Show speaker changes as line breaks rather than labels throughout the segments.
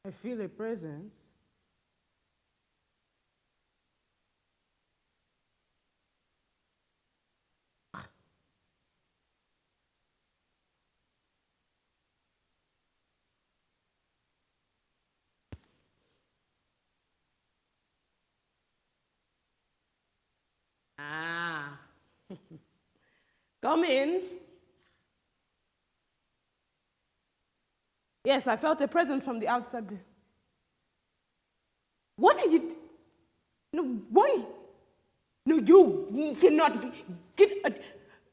I feel a presence. Ah. Come in. Yes, I felt a presence from the outside. What are you? No, why? No, you cannot be. Get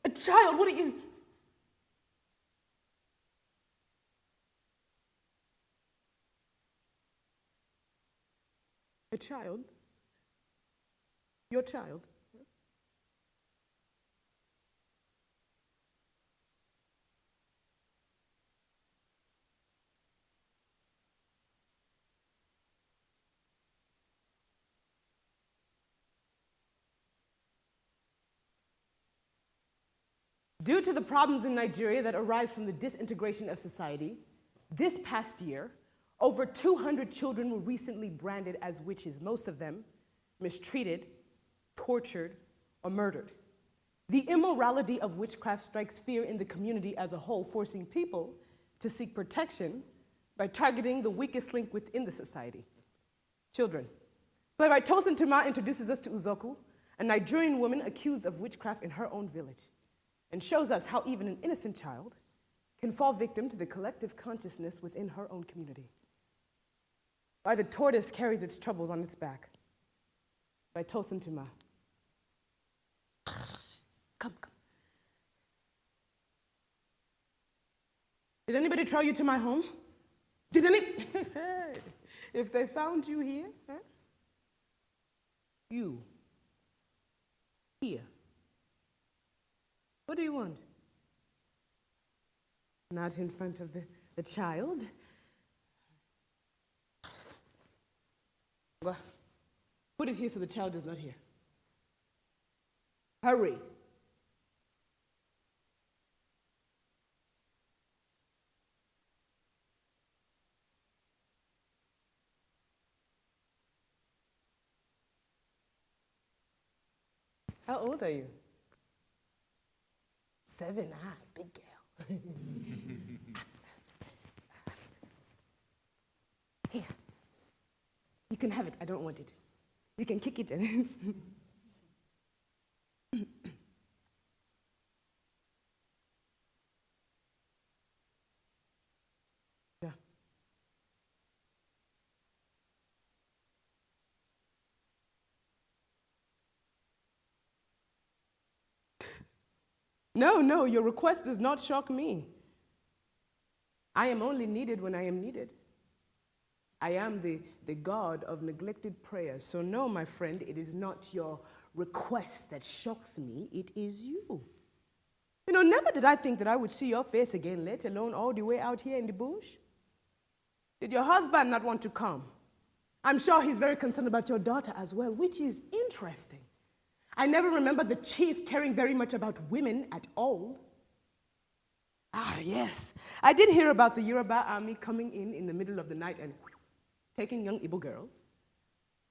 a child. What are you? A child? Your child? Due to the problems in Nigeria that arise from the disintegration of society, this past year, over 200 children were recently branded as witches, most of them mistreated, tortured, or murdered. The immorality of witchcraft strikes fear in the community as a whole, forcing people to seek protection by targeting the weakest link within the society, children. Playwright Tosin Tuma introduces us to Uzoku, a Nigerian woman accused of witchcraft in her own village, and shows us how even an innocent child can fall victim to the collective consciousness within her own community. Why the tortoise carries its troubles on its back, by Tosin Tuma. Come. Did anybody throw you to my home? Did any? If they found you here, huh? You, here. What do you want? Not in front of the child. Well, put it here so the child is not here. Hurry. How old are you? 7, big girl. Here. You can have it. I don't want it. You can kick it in. Yeah. No, your request does not shock me. I am only needed when I am needed. I am the God of neglected prayers. So no, my friend, it is not your request that shocks me, it is you. You know, never did I think that I would see your face again, let alone all the way out here in the bush. Did your husband not want to come? I'm sure he's very concerned about your daughter as well, which is interesting. I never remember the chief caring very much about women at all. Ah, yes. I did hear about the Yoruba army coming in the middle of the night and taking young Igbo girls.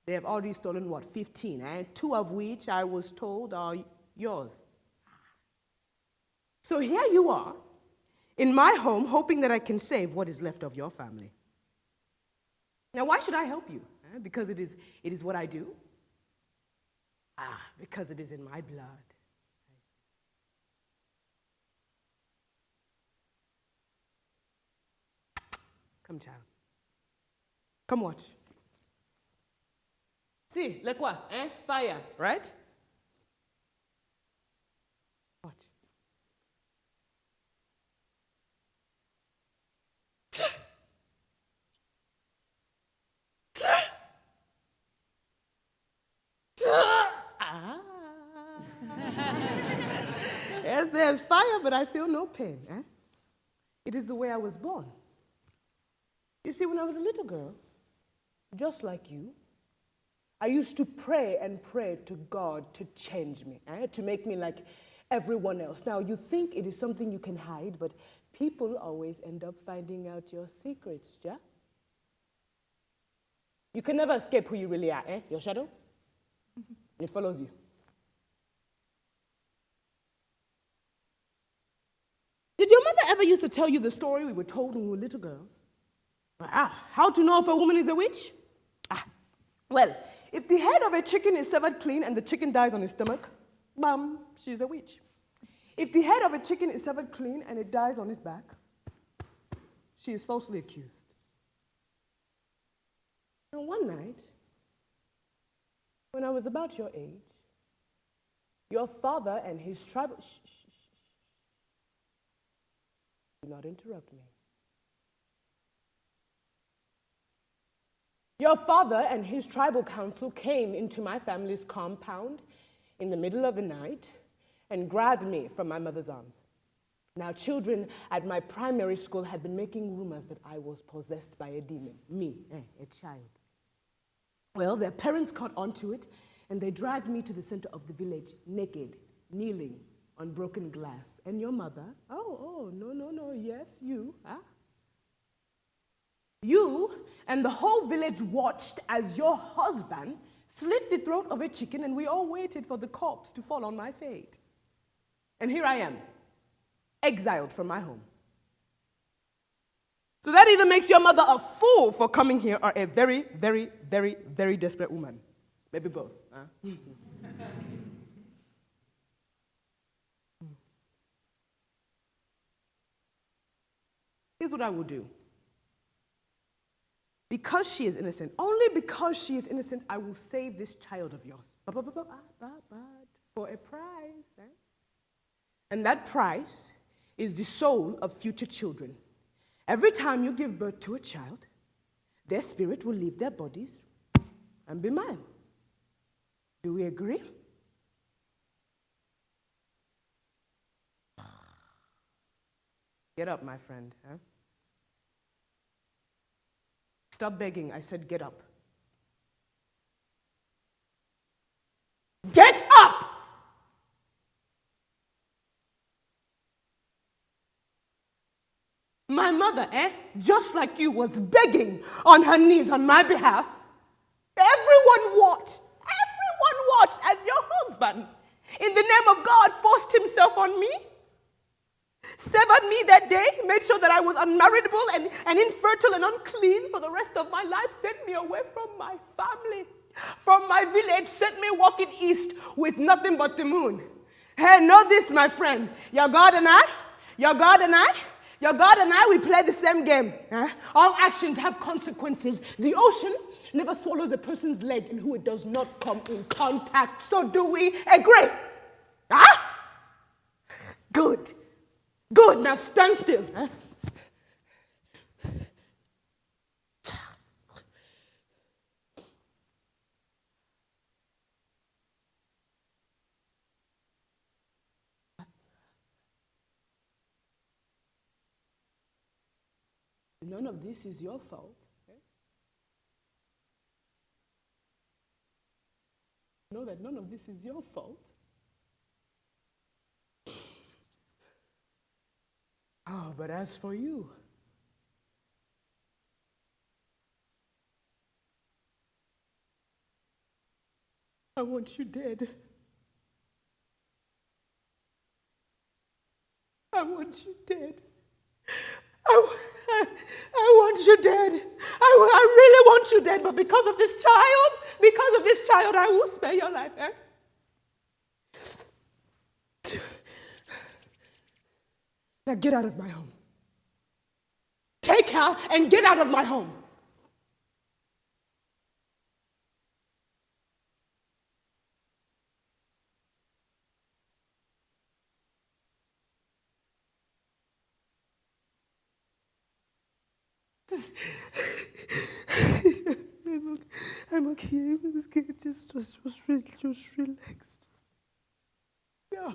They have already stolen, 15, and 2 of which I was told are yours. So here you are, in my home, hoping that I can save what is left of your family. Now, why should I help you? Because it is what I do? Because it is in my blood. Come, child. Come watch. See, like what? Fire, right? Watch. Yes, there's fire, but I feel no pain. It is the way I was born. You see, when I was a little girl, just like you, I used to pray and pray to God to change me, to make me like everyone else. Now, you think it is something you can hide, but people always end up finding out your secrets, yeah? You can never escape who you really are, eh? Your shadow? It follows you. Did your mother ever used to tell you the story we were told when we were little girls? How to know if a woman is a witch? Well, if the head of a chicken is severed clean and the chicken dies on its stomach, bam, she's a witch. If the head of a chicken is severed clean and it dies on its back, she is falsely accused. And one night, when I was about your age, your father and his tribal... Do not interrupt me. Your father and his tribal council came into my family's compound in the middle of the night and grabbed me from my mother's arms. Now, children at my primary school had been making rumors that I was possessed by a demon. Me, a child. Well, their parents caught onto it, and they dragged me to the center of the village, naked, kneeling on broken glass. And your mother, no, yes, you, You and the whole village watched as your husband slit the throat of a chicken, and we all waited for the corpse to fall on my fate. And here I am, exiled from my home. So that either makes your mother a fool for coming here or a very, very, very, very desperate woman. Maybe both. Here's what I will do. Because she is innocent, only because she is innocent, I will save this child of yours. But for a price. And that price is the soul of future children. Every time you give birth to a child, their spirit will leave their bodies and be mine. Do we agree? Get up, my friend. Stop begging. I said get up. Get up! My mother, just like you, was begging on her knees on my behalf. Everyone watched as your husband, in the name of God, forced himself on me, severed me that day, made sure that I was unmarriageable and infertile and unclean for the rest of my life, sent me away from my family, from my village, sent me walking east with nothing but the moon. Hey, know this, my friend. Your God and I, we play the same game. All actions have consequences. The ocean never swallows a person's leg in who it does not come in contact. So do we agree? Good. Now stand still. None of this is your fault. Know that none of this is your fault. But as for you, I want you dead. I want you dead. I want you dead. I really want you dead, but because of this child, I will spare your life. Now get out of my home. Take her and get out of my home. I'm okay. Just relax. Yeah.